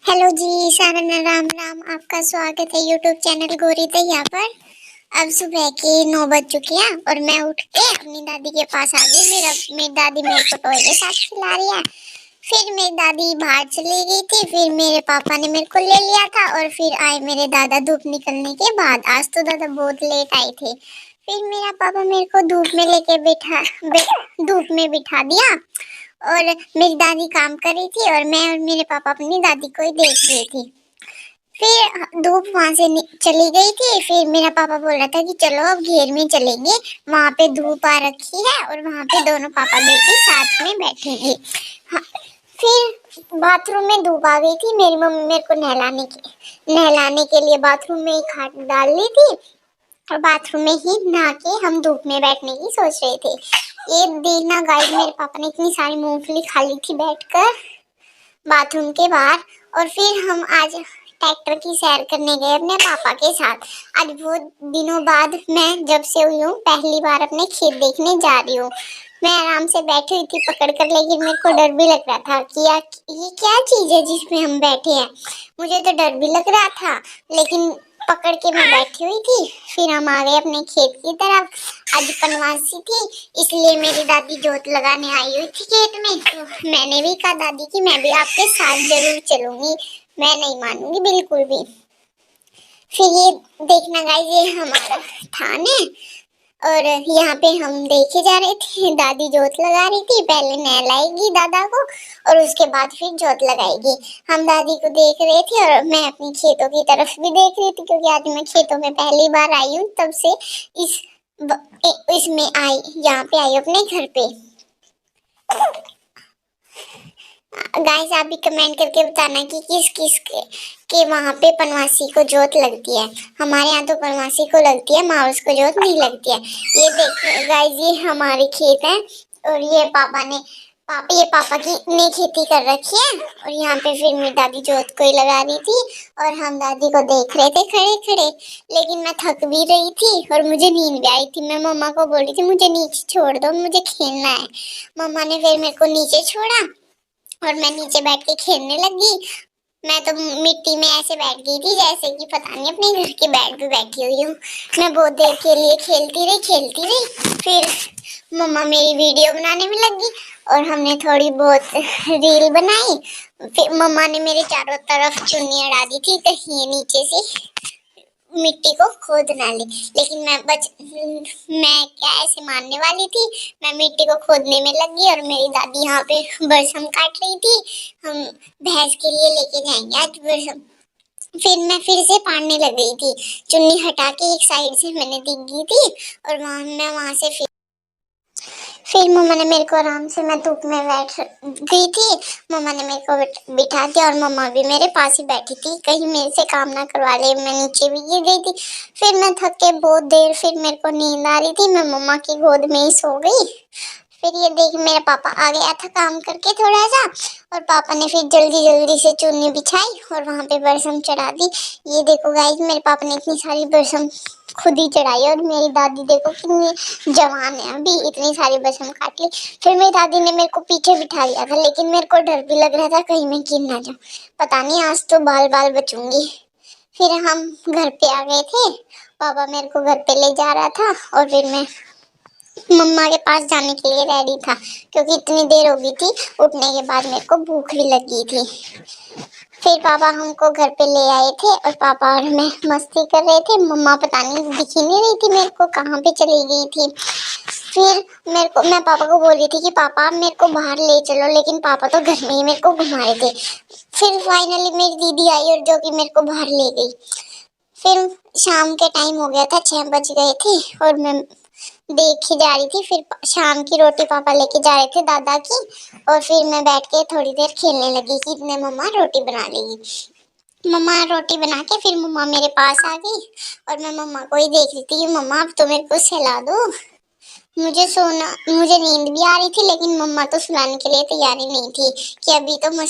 Hello जी, सारा राम राम। आपका स्वागत है यूट्यूब चैनल गौरी दैया पर। अब सुबह के 9 बज चुके हैं और मैं उठ के अपनी दादी के पास आ गई। मेरी दादी मेरे को टॉय के साथ खिला रही है। फिर मेरी दादी बाहर चली गई थी। फिर मेरे पापा ने मेरे को ले लिया था और फिर आए मेरे दादा धूप निकलने के बाद। आज तो दादा बहुत लेट आए थे। फिर मेरा पापा मेरे को धूप में लेके धूप में बिठा दिया और मेरी दादी काम कर रही थी और मैं और मेरे पापा अपनी दादी को ही देख रही थी। फिर धूप वहां से चली गई थी। फिर मेरा पापा बोल रहा था कि चलो अब घेर में चलेंगे, वहां पे धूप आ रखी है और वहां पे दोनों पापा बेटी साथ में बैठेंगे। हाँ, फिर बाथरूम में धूप आ गई थी। मेरी मम्मी मेरे को नहलाने के लिए बाथरूम में ही खाट डाल ली थी और बाथरूम में ही नहा के हम धूप में बैठने की सोच रहे थे। ये देखना गाइस, मेरे पापा ने इतनी सारी मूंगफली खा ली थी बैठकर बाथरूम के बाहर। और फिर हम आज ट्रैक्टर की सैर करने गए अपने पापा के साथ। आज बहुत दिनों बाद मैं जब से हुई हूँ पहली बार अपने खेत देखने जा रही हूँ। मैं आराम से बैठी हुई थी पकड़ कर, लेकिन मेरे को डर भी लग रहा था कि यार ये क्या चीज है जिसमें हम बैठे हैं। मुझे तो डर भी लग रहा था, लेकिन पकड़ के मैं बैठी हुई थी। फिर हम आ गए अपने खेत की तरफ। आज पनवासी थी, इसलिए मेरी दादी जोत लगाने आई हुई थी खेत में। तो मैंने भी कहा दादी कि मैं भी आपके साथ जरूर चलूंगी, मैं नहीं मानूंगी बिल्कुल भी। फिर ये देखना गाइस, ये हमारा थान है और यहाँ पे हम देखे जा रहे थे। दादी जोत लगा रही थी, पहले नहलाएगी दादा को और उसके बाद फिर जोत लगाएगी। हम दादी को देख रहे थे और मैं अपनी खेतों की तरफ भी देख रही थी, क्योंकि आज मैं खेतों में पहली बार आई हूँ तब से इसमें आई, यहाँ पे आई अपने घर पे। गाइस आप भी कमेंट करके बताना कि किस किस के वहाँ पे पनवासी को जोत लगती है। हमारे यहाँ तो पनवासी को लगती है, माउस को जोत नहीं लगती है। ये देखो गाइस, ये हमारे खेत है और ये पापा की ने खेती कर रखी है। और यहाँ पे फिर मेरी दादी जोत को ही लगा रही थी और हम दादी को देख रहे थे खड़े खड़े। लेकिन मैं थक भी रही थी और मुझे नींद भी आई थी। मैं मम्मा को बोली थी मुझे नीचे छोड़ दो, मुझे खेलना है। मम्मा ने फिर मेरे को नीचे छोड़ा और मैं नीचे बैठ के खेलने लगी। मैं तो मिट्टी में ऐसे बैठ गई थी जैसे कि पता नहीं अपने घर के बेड पे बैठी हुई हूँ। मैं बहुत देर के लिए खेलती रही। फिर मम्मा मेरी वीडियो बनाने में लगी और हमने थोड़ी बहुत रील बनाई। फिर मम्मा ने मेरे चारों तरफ चुन्नी अड़ा दी थी कहीं नीचे से मिट्टी को खोद ना ली। लेकिन मैं क्या ऐसे मारने वाली थी, मैं मिट्टी को खोदने में लगी और मेरी दादी यहाँ पे बरसम काट रही थी। हम भैंस के लिए लेके जाएंगे आज बरसम। फिर मैं फिर से पाड़ने लग गई थी, चुन्नी हटा के एक साइड से मैंने दिख थी और मैं वहां से फिर मम्मा ने मेरे को आराम से, मैं धूप में बैठ गई थी, मम्मा ने मेरे को बिठा दिया और मम्मा भी मेरे पास ही बैठी थी कहीं मेरे से काम ना करवा ले। मैं नीचे भी गिर गई थी। फिर मैं थक के बहुत देर, फिर मेरे को नींद आ रही थी, मैं मम्मा की गोद में ही सो गई। फिर ये देख मेरा पापा आ गया था काम करके थोड़ा सा और पापा ने फिर जल्दी जल्दी से चुन्नी बिछाई और वहां पे बरसम चढ़ा दी। ये देखो गाइस, मेरे पापा ने इतनी सारी बरसम खुद ही चढ़ाई और मेरी दादी देखो कितनी जवान है, अभी इतनी सारी बरसम काट ली। फिर मेरी दादी ने मेरे को पीछे बिठा दिया था, लेकिन मेरे को डर भी लग रहा था कहीं मैं गिर ना जाऊं। पता नहीं आज तो बाल बाल बचूंगी। फिर हम घर पे आ गए थे, पापा मेरे को घर पे ले जा रहा था और फिर मैं मम्मा के पास जाने के लिए रेडी था, क्योंकि इतनी देर हो गई थी उठने के बाद, मेरे को भूख भी लगी थी। फिर पापा हमको घर पे ले आए थे और पापा और मैं मस्ती कर रहे थे। मम्मा पता नहीं दिख ही नहीं रही थी मेरे को, कहाँ पे चली गई थी। फिर मैं पापा को बोल रही थी कि पापा आप मेरे को बाहर ले चलो, लेकिन पापा तो घर में ही मेरे को घुमा रहे थे। फिर फाइनली मेरी दीदी आई और जो कि मेरे को बाहर ले गई। फिर शाम के टाइम हो गया था, 6 बज गए थे और मैं देखी जा रही थी। फिर शाम की रोटी पापा लेके जा रहे थे दादा की और फिर मैं बैठ के थोड़ी देर खेलने लगी कि इतने मम्मा रोटी बना लेगी। मम्मा रोटी बना के फिर मम्मा मेरे पास आ गई और मैं मम्मा को ही देख रही थी कि मम्मा अब तो मेरे को सुला दो, मुझे नींद भी आ रही थी, लेकिन मम्मा तो सुलाने के लिए तैयार ही नहीं थी कि अभी तो